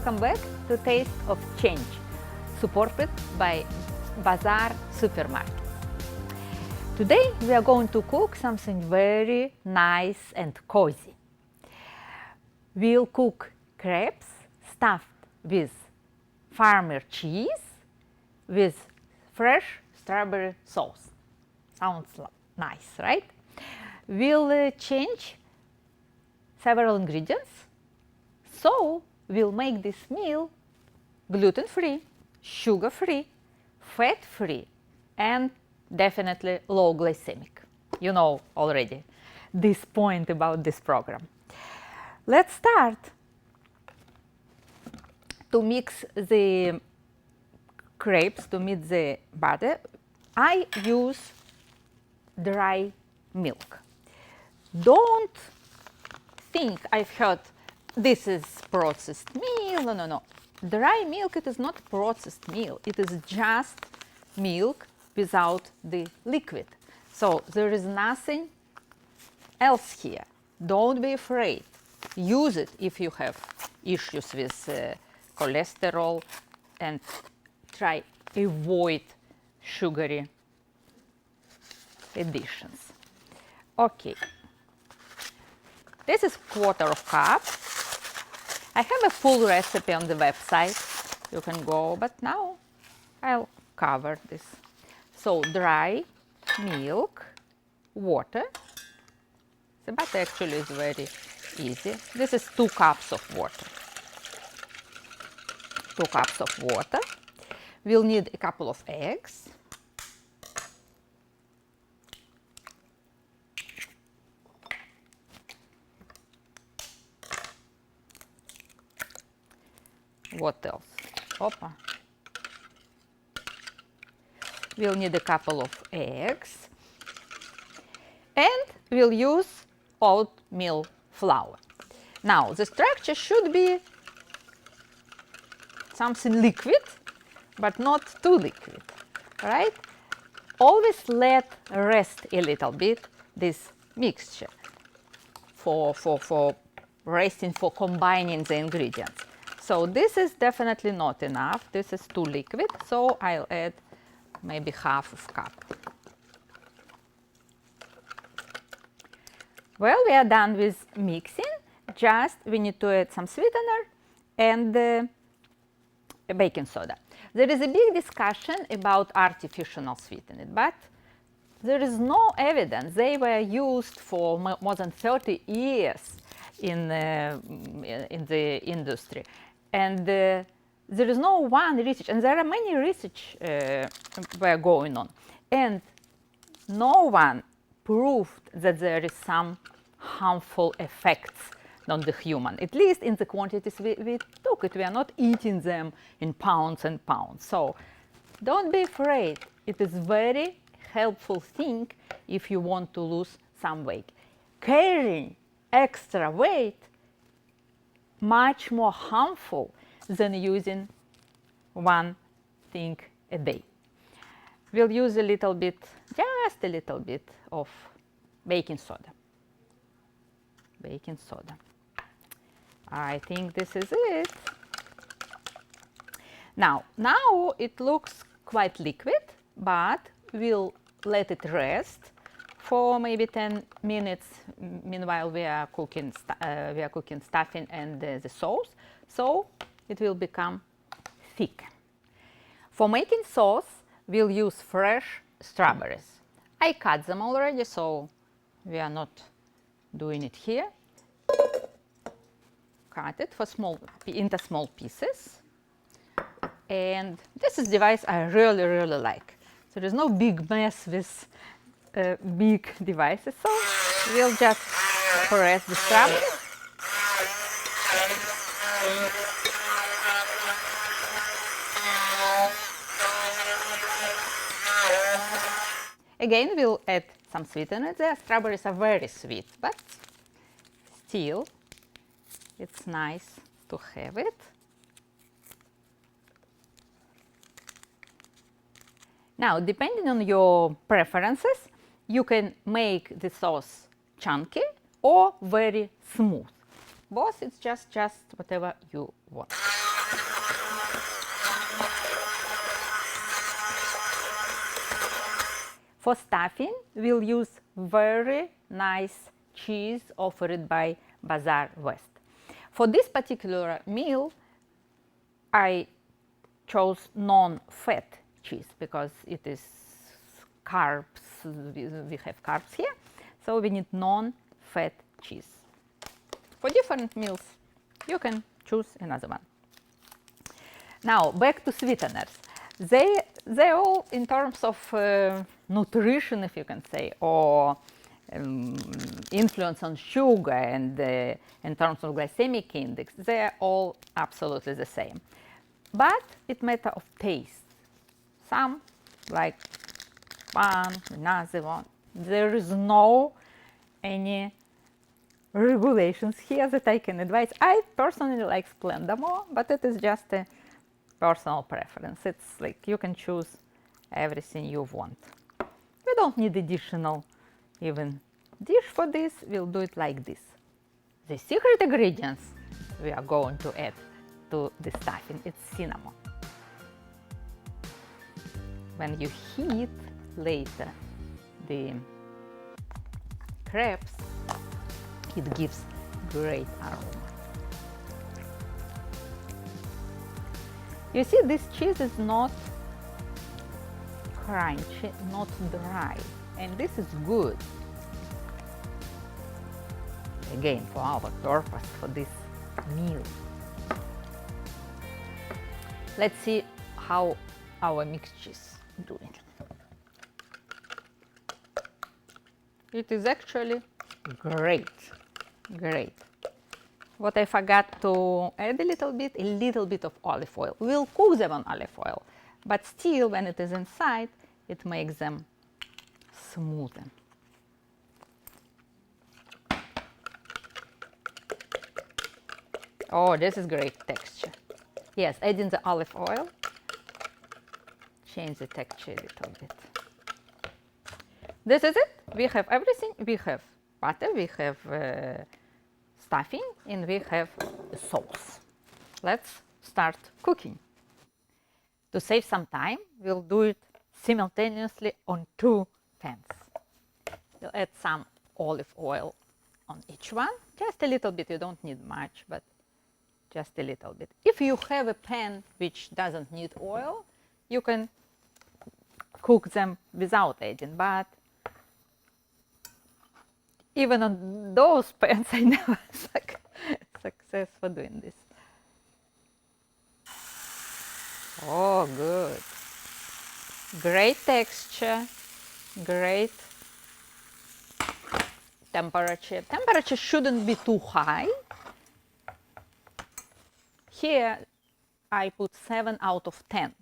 welcome back to Taste of Change, supported by Bazaar Supermarket. Today we are going to cook something very nice and cozy. We'll cook crepes stuffed with farmer cheese with fresh strawberry sauce. Sounds nice, right? We'll change several ingredients, so we'll make this meal gluten-free, sugar-free, fat-free, and definitely low glycemic. You know already this point about this program. Let's start. To mix the crepes, to mix the butter, I use dry milk. Don't think I've heard this is processed meal. No, no, no. Dry milk, it is not processed milk. It is just milk without the liquid. So there is nothing else here. Don't be afraid. Use it if you have issues with cholesterol, and try avoid sugary additions. Okay. This is quarter of cup. I have a full recipe on the website. You can go, but now I'll cover this. So dry milk, water. The butter actually is very easy. This is 2 cups of water. 2 cups of water. We'll need a couple of eggs. What else? Opa. We'll need a couple of eggs. And we'll use oatmeal flour. Now, the structure should be something liquid, but not too liquid, right? Always let rest a little bit this mixture for resting, for combining the ingredients. So this is definitely not enough. This is too liquid, so I'll add maybe half of cup. Well, we are done with mixing. Just we need to add some sweetener and baking soda. There is a big discussion about artificial sweetener, but there is no evidence. They were used for more than 30 years in the industry. And there is no one research, and there are many research were going on, and no one proved that there is some harmful effects on the human, at least in the quantities we took it. We are not eating them in pounds and pounds. So don't be afraid. It is very helpful thing if you want to lose some weight. Carrying extra weight much more harmful than using one thing a day. We'll use a little bit, just a little bit of baking soda. Baking soda. I think this is it. Now it looks quite liquid, but we'll let it rest for maybe 10 minutes. Meanwhile, we are cooking stuffing and the sauce, so it will become thick. For making sauce, we'll use fresh strawberries. I cut them already, so we are not doing it here. Cut it into small pieces. And this is device I really, really like. So there's no big mess with big devices, so we'll just press the strawberries. Again, we'll add some sweetener there. Strawberries are very sweet, but still, it's nice to have it. Now, depending on your preferences, you can make the sauce chunky or very smooth. Both, it's just whatever you want. For stuffing, we'll use very nice cheese offered by Bazaar West. For this particular meal, I chose non-fat cheese because it is carbs. We have carbs here, so we need non-fat cheese. For different meals, you can choose another one. Now, back to sweeteners. They all, in terms of nutrition, if you can say, or influence on sugar and in terms of glycemic index, they are all absolutely the same. But it's a matter of taste. Some like one, another one. There is no any regulations here that I can advise. I personally like Splenda more, but it is just a personal preference. It's like you can choose everything you want. We don't need additional even dish for this. We'll do it like this. The secret ingredients we are going to add to the stuffing, it's cinnamon. When you heat later the crepes, it gives great aroma. You see, this cheese is not crunchy, not dry, and this is good. Again, for our purpose, for this meal. Let's see how our mixed cheese is doing. It is actually great, great. What I forgot to add a little bit of olive oil. We'll cook them on olive oil, but still, when it is inside, it makes them smoother. Oh, this is great texture. Yes, adding the olive oil, change the texture a little bit. This is it. We have everything. We have butter, we have stuffing, and we have a sauce. Let's start cooking. To save some time, we'll do it simultaneously on 2 pans. We'll add some olive oil on each one, just a little bit. You don't need much, but just a little bit. If you have a pan which doesn't need oil, you can cook them without adding, but even on those pans, I never success for doing this. Oh, good. Great texture, great temperature. Temperature shouldn't be too high. Here, I put 7 out of 10.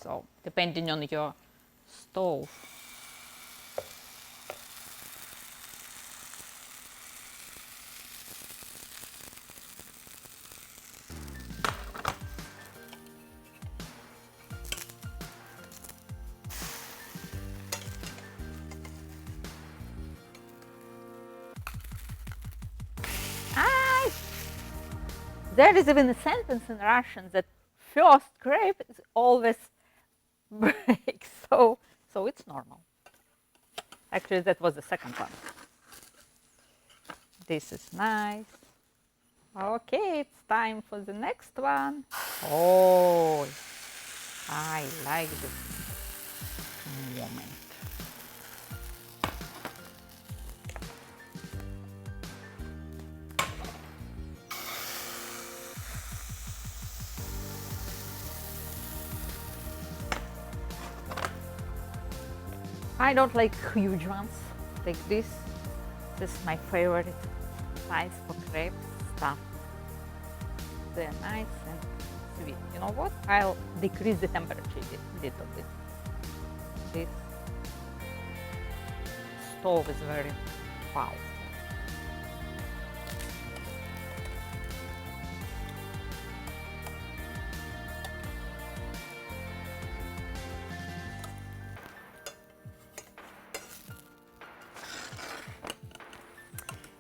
So, depending on your stove. There is even a sentence in Russian that first crepe is always breaks, so it's normal. Actually, that was the second one. This is nice. Okay, it's time for the next one. Oh, I like this moment. I don't like huge ones like this. This is my favorite size for crepes stuff. They're nice and sweet. You know what? I'll decrease the temperature a little bit. This stove is very powerful.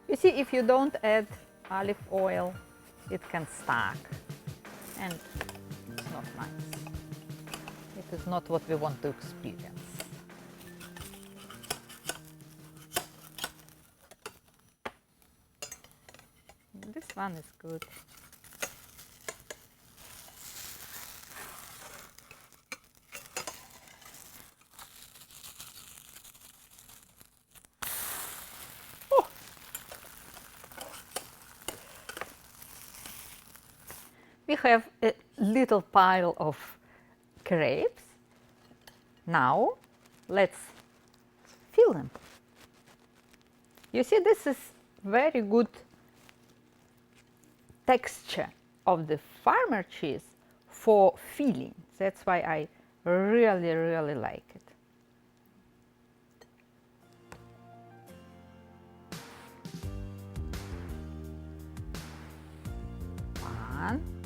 You see, if you don't add olive oil, it can stuck, and it's not nice. It is not what we want to experience. one is good. We have a little pile of crepes. Now let's fill them. You see, this is very good texture of the farmer cheese for filling. That's why I really, really like it. One.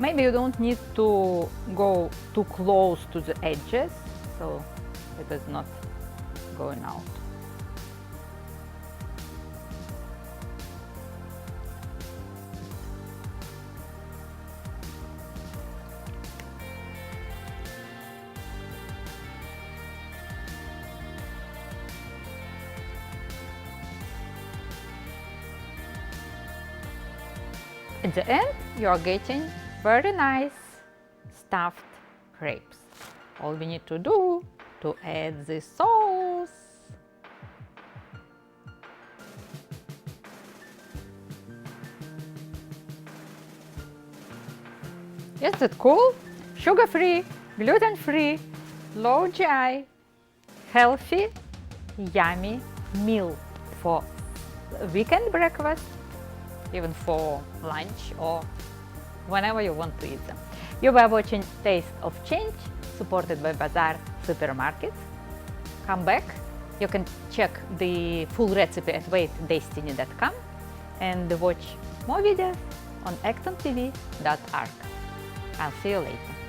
Maybe you don't need to go too close to the edges, so it is not going out. At the end, you are getting very nice stuffed crepes. All we need to do to add the sauce. Isn't that cool? Sugar-free, gluten-free, low GI, healthy, yummy meal for weekend breakfast, even for lunch or whenever you want to eat them. You were watching Taste of Change, supported by Bazaar Supermarkets. Come back. You can check the full recipe at weightdestiny.com and watch more videos on ActonTV.org. I'll see you later.